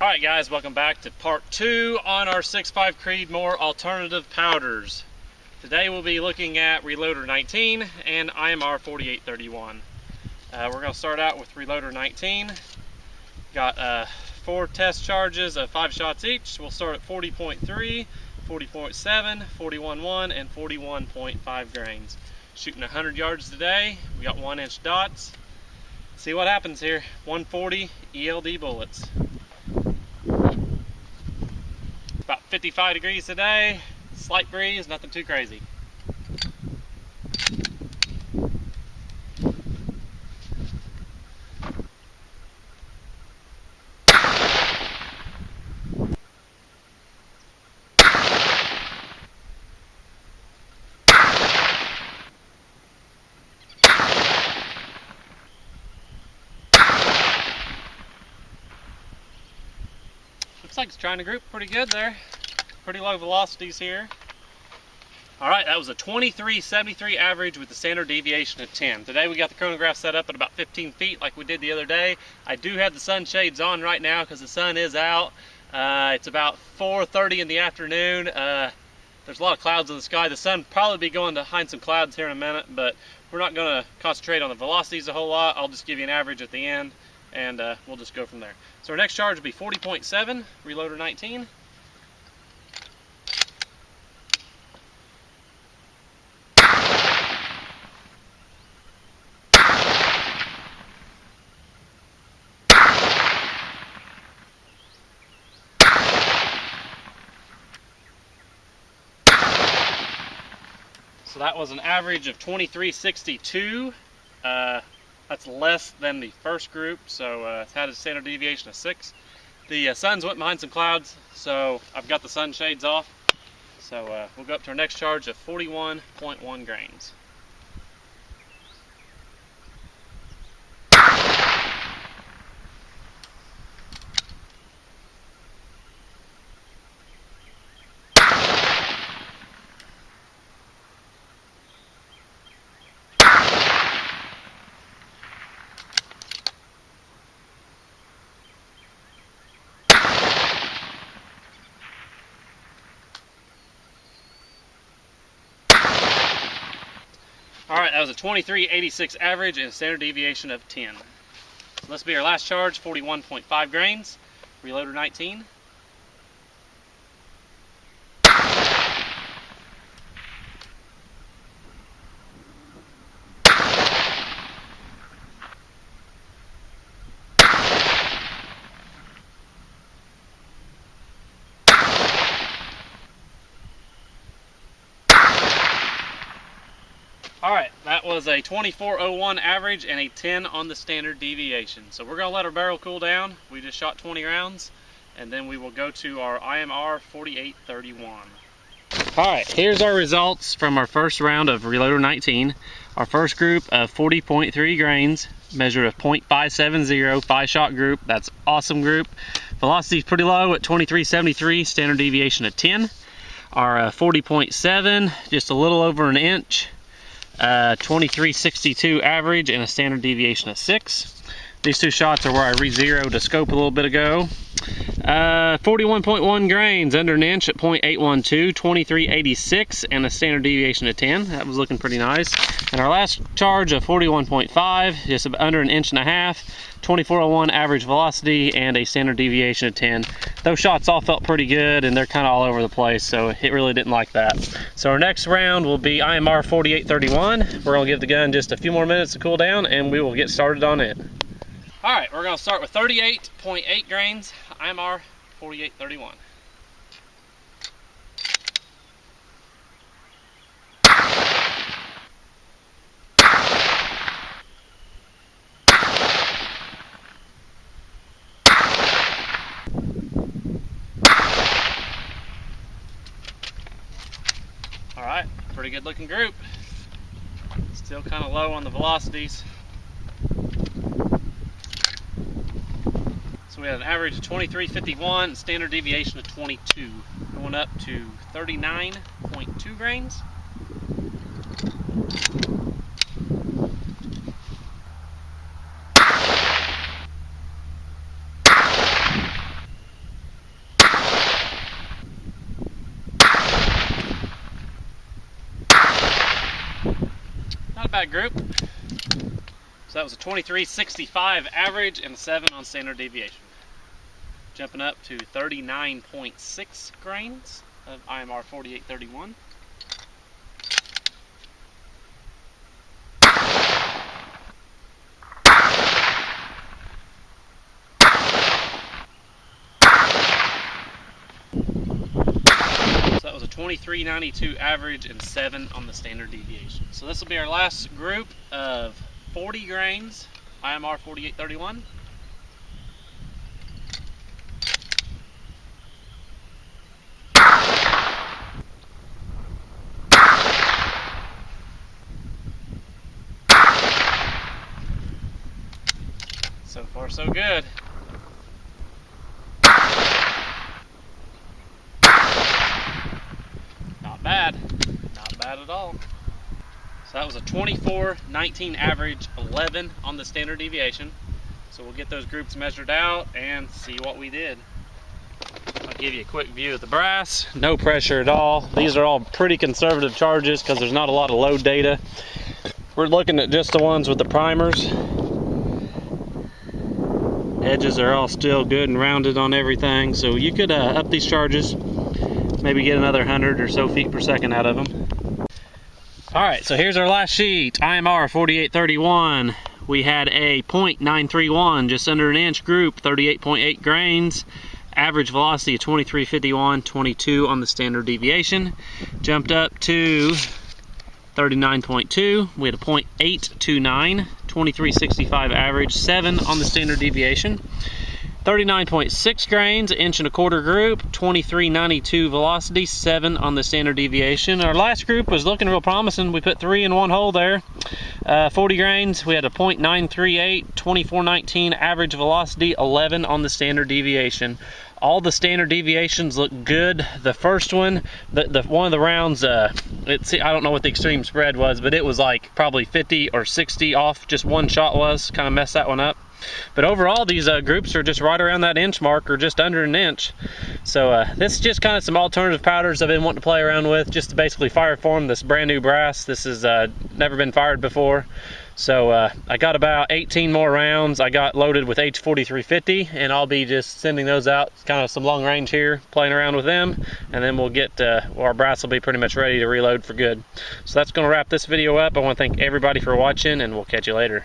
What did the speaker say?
Alright guys, welcome back to part 2 on our 6.5 Creedmoor alternative powders. Today we'll be looking at Reloder 19 and IMR4831. We're going to start out with Reloder 19. Got 4 test charges of 5 shots each. We'll start at 40.3, 40.7, 41.1, and 41.5 grains. Shooting 100 yards today. We got 1-inch dots. See what happens here. 140 ELD bullets. About 55 degrees today, slight breeze, nothing too crazy. Looks like it's trying to group pretty good there. Pretty low velocities here. Alright, that was a 23.73 average with the standard deviation of 10. Today we got the chronograph set up at about 15 feet like we did the other day. I do have the sunshades on right now because the sun is out. It's about 4:30 in the afternoon. There's a lot of clouds in the sky. The sun will probably be going behind some clouds here in a minute, but we're not going to concentrate on the velocities a whole lot. I'll just give you an average at the end, and we'll just go from there. So our next charge will be 40.7, Reloder 19. So that was an average of 23.62. That's less than the first group, so it's had a standard deviation of 6. The sun's went behind some clouds, so I've got the sunshades off. So we'll go up to our next charge of 41.1 grains. Alright, that was a 23.86 average and a standard deviation of 10. So this will be our last charge, 41.5 grains, Reloder 19. Alright, that was a 24.01 average and a 10 on the standard deviation. So we're going to let our barrel cool down. We just shot 20 rounds, and then we will go to our IMR4831. Alright, here's our results from our first round of Reloder 19. Our first group of 40.3 grains, measured a .570, 5-shot group. That's awesome group. Velocity is pretty low at 23.73, standard deviation of 10. Our 40.7, just a little over an inch. 23.62 average and a standard deviation of 6. These two shots are where I re-zeroed the scope a little bit ago. 41.1 grains, under an inch at .812, 23.86 and a standard deviation of 10. That was looking pretty nice. And our last charge of 41.5, just under an inch and a half, 24.01 average velocity and a standard deviation of 10. Those shots all felt pretty good and they're kind of all over the place, so it really didn't like that. So our next round will be IMR4831. We're going to give the gun just a few more minutes to cool down and we will get started on it. Alright, we're going to start with 38.8 grains, IMR4831. Alright, pretty good looking group. Still kind of low on the velocities. So we had an average of 23.51, standard deviation of 22, going up to 39.2 grains. putback group. So that was a 23.65 average and a 7 on standard deviation. Jumping up to 39.6 grains of IMR4831. So that was a 23.92 average and 7 on the standard deviation. So this will be our last group of 40 grains IMR4831. So far so good. Not bad. Not bad at all. So that was a 24.19 average, 11 on the standard deviation. So we'll get those groups measured out and see what we did. I'll give you a quick view of the brass. No pressure at all. These are all pretty conservative charges because there's not a lot of load data. We're looking at just the ones with the primers. Edges are all still good and rounded on everything, so you could up these charges, maybe get another 100 or so feet per second out of them. Alright, so here's our last sheet, IMR4831. We had a .931, just under an inch group, 38.8 grains. Average velocity of 23.51, 22 on the standard deviation. Jumped up to 39.2. We had a .829, 23.65 average, 7 on the standard deviation. 39.6 grains, 1.25 group, 23.92 velocity, 7 on the standard deviation. Our last group was looking real promising. We put 3 in one hole there. 40 grains, we had a .938, 24.19 average velocity, 11 on the standard deviation. All the standard deviations look good. The first one, the one of the rounds, I don't know what the extreme spread was, but it was like probably 50 or 60 off. Just one shot was, kind of messed that one up. But overall, these groups are just right around that inch mark or just under an inch. So this is just kind of some alternative powders I've been wanting to play around with, just to basically fire form this brand new brass. This has never been fired before. So I got about 18 more rounds. I got loaded with H4350, and I'll be just sending those out, kind of some long range here, playing around with them, and then we'll get, our brass will be pretty much ready to reload for good. So that's going to wrap this video up. I want to thank everybody for watching, and we'll catch you later.